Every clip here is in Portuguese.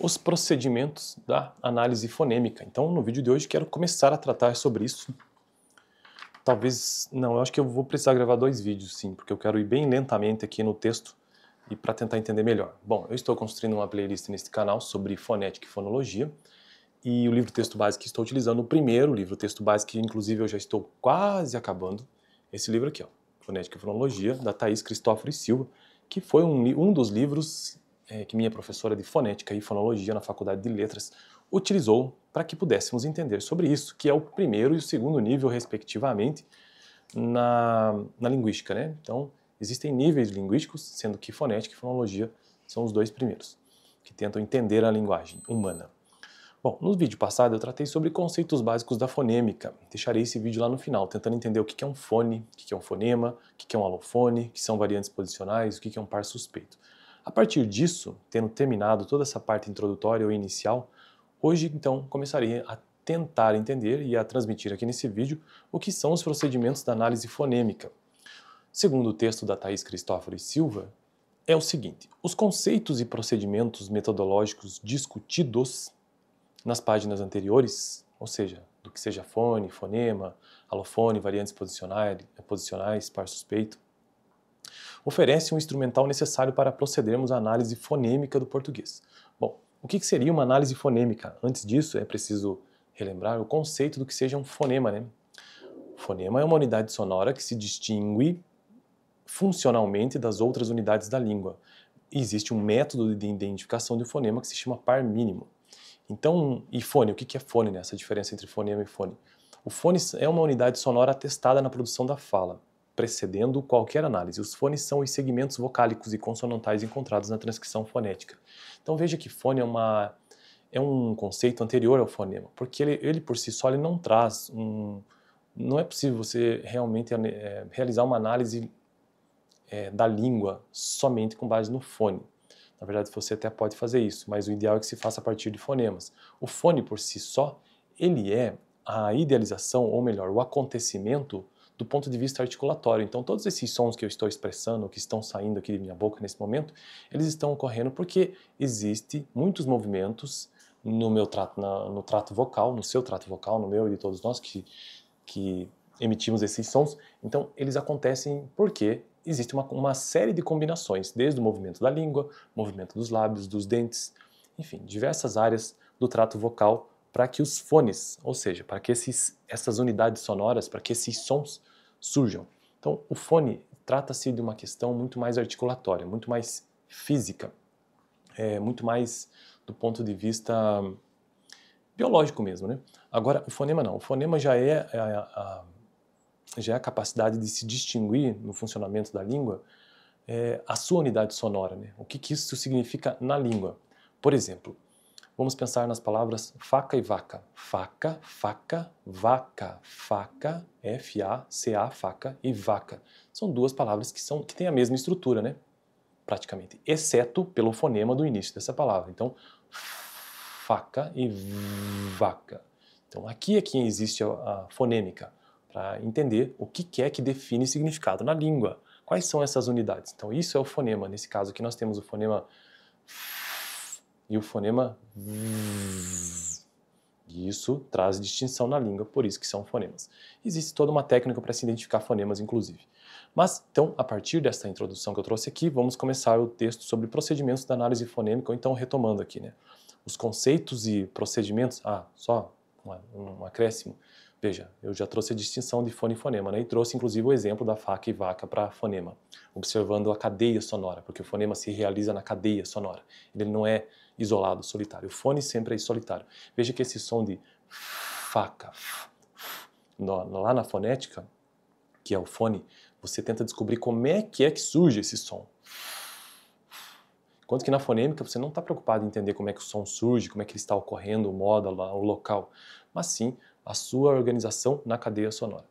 os procedimentos da análise fonêmica. Então, no vídeo de hoje, quero começar a tratar sobre isso. Talvez, não, eu acho que eu vou precisar gravar 2 vídeos, sim, porque eu quero ir bem lentamente aqui no texto e para tentar entender melhor. Bom, eu estou construindo uma playlist neste canal sobre fonética e fonologia, e o livro-texto básico que estou utilizando, o primeiro livro-texto básico, que inclusive eu já estou quase acabando, esse livro aqui, ó, Fonética e Fonologia, da Thaís Cristóforo e Silva, que foi um dos livros que minha professora de fonética e fonologia na Faculdade de Letras utilizou para que pudéssemos entender sobre isso, que é o primeiro e o segundo nível, respectivamente, na linguística, né? Então, existem níveis linguísticos, sendo que fonética e fonologia são os 2 primeiros, que tentam entender a linguagem humana. Bom, no vídeo passado eu tratei sobre conceitos básicos da fonêmica. Deixarei esse vídeo lá no final, tentando entender o que é um fone, o que é um fonema, o que é um alofone, o que são variantes posicionais, o que é um par suspeito. A partir disso, tendo terminado toda essa parte introdutória ou inicial, hoje então começarei a tentar entender e a transmitir aqui nesse vídeo o que são os procedimentos da análise fonêmica. Segundo o texto da Thaís Cristóforo e Silva, é o seguinte: os conceitos e procedimentos metodológicos discutidos nas páginas anteriores, ou seja, do que seja fone, fonema, alofone, variantes posicionais, par suspeito, oferece um instrumental necessário para procedermos à análise fonêmica do português. Bom, o que seria uma análise fonêmica? Antes disso, é preciso relembrar o conceito do que seja um fonema, né? Fonema é uma unidade sonora que se distingue funcionalmente das outras unidades da língua. E existe um método de identificação de um fonema que se chama par mínimo. Então, e fone, o que é fone, né? Essa diferença entre fonema e fone? O fone é uma unidade sonora atestada na produção da fala, precedendo qualquer análise. Os fones são os segmentos vocálicos e consonantais encontrados na transcrição fonética. Então veja que fone é um conceito anterior ao fonema, porque ele por si só ele não traz não é possível você realmente realizar uma análise da língua somente com base no fone. Na verdade, você até pode fazer isso, mas o ideal é que se faça a partir de fonemas. O fone, por si só, ele é a idealização, ou melhor, o acontecimento do ponto de vista articulatório. Então, todos esses sons que eu estou expressando, que estão saindo aqui de minha boca nesse momento, eles estão ocorrendo porque existem muitos movimentos no meu trato, no trato vocal, no seu trato vocal, no meu e de todos nós que emitimos esses sons. Então, eles acontecem porque existe uma série de combinações, desde o movimento da língua, movimento dos lábios, dos dentes, enfim, diversas áreas do trato vocal para que os fones, ou seja, para que essas unidades sonoras, para que esses sons surjam. Então, o fone trata-se de uma questão muito mais articulatória, muito mais física, muito mais do ponto de vista biológico mesmo, né? Agora, o fonema não. O fonema já é a capacidade de se distinguir no funcionamento da língua a sua unidade sonora, né? O que isso significa na língua. Por exemplo, vamos pensar nas palavras faca e vaca. Faca, faca, vaca, faca, F-A-C-A, faca e vaca. São duas palavras que têm a mesma estrutura, né? Praticamente, exceto pelo fonema do início dessa palavra. Então, faca e vaca. Então, aqui é que existe a fonêmica, para entender o que é que define significado na língua. Quais são essas unidades? Então, isso é o fonema. Nesse caso aqui, nós temos o fonema e o fonema e isso traz distinção na língua, por isso que são fonemas. Existe toda uma técnica para se identificar fonemas, inclusive. Mas, então, a partir dessa introdução que eu trouxe aqui, vamos começar o texto sobre procedimentos da análise fonêmica, ou então retomando aqui, né? Os conceitos e procedimentos... só um acréscimo. Veja, eu já trouxe a distinção de fone e fonema, né? E trouxe, inclusive, o exemplo da faca e vaca para fonema, observando a cadeia sonora, porque o fonema se realiza na cadeia sonora. Ele não é isolado, solitário. O fone sempre é solitário. Veja que esse som de faca, lá na fonética, que é o fone, você tenta descobrir como é que surge esse som. Enquanto que na fonêmica você não está preocupado em entender como é que o som surge, como é que ele está ocorrendo, o modo, o local, mas sim a sua organização na cadeia sonora.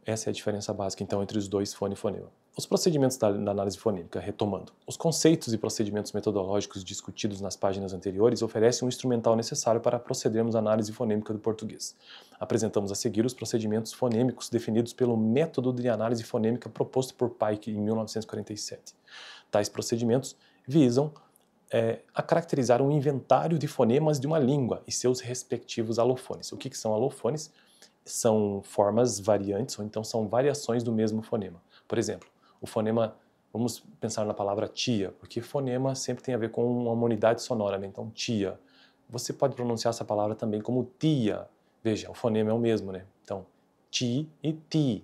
Essa é a diferença básica, então, entre os dois, fone e fonema. Os procedimentos da análise fonêmica, retomando. Os conceitos e procedimentos metodológicos discutidos nas páginas anteriores oferecem um instrumental necessário para procedermos à análise fonêmica do português. Apresentamos a seguir os procedimentos fonêmicos definidos pelo método de análise fonêmica proposto por Pike em 1947. Tais procedimentos visam a caracterizar um inventário de fonemas de uma língua e seus respectivos alofones. O que são alofones? São formas variantes, ou então são variações do mesmo fonema. Por exemplo, o fonema, vamos pensar na palavra tia, porque fonema sempre tem a ver com uma unidade sonora, né? Então, tia. Você pode pronunciar essa palavra também como tia. Veja, o fonema é o mesmo, né? Então, ti e ti.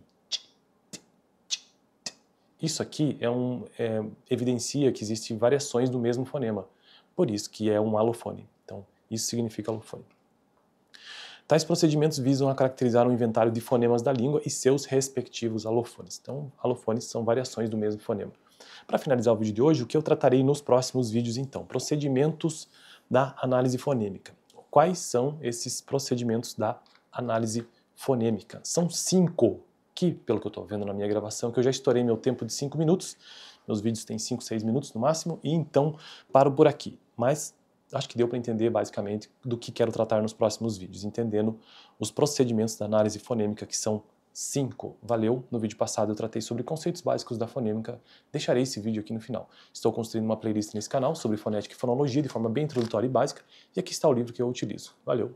Isso aqui evidencia que existem variações do mesmo fonema. Por isso que é um alofone. Então, isso significa alofone. Tais procedimentos visam a caracterizar um inventário de fonemas da língua e seus respectivos alofones. Então, alofones são variações do mesmo fonema. Para finalizar o vídeo de hoje, o que eu tratarei nos próximos vídeos, então? Procedimentos da análise fonêmica. Quais são esses procedimentos da análise fonêmica? São 5, que, pelo que eu estou vendo na minha gravação, que eu já estourei meu tempo de 5 minutos, meus vídeos têm 5, 6 minutos no máximo, e então paro por aqui. Mas acho que deu para entender basicamente do que quero tratar nos próximos vídeos, entendendo os procedimentos da análise fonêmica, que são 5. Valeu! No vídeo passado eu tratei sobre conceitos básicos da fonêmica, deixarei esse vídeo aqui no final. Estou construindo uma playlist nesse canal sobre fonética e fonologia de forma bem introdutória e básica, e aqui está o livro que eu utilizo. Valeu!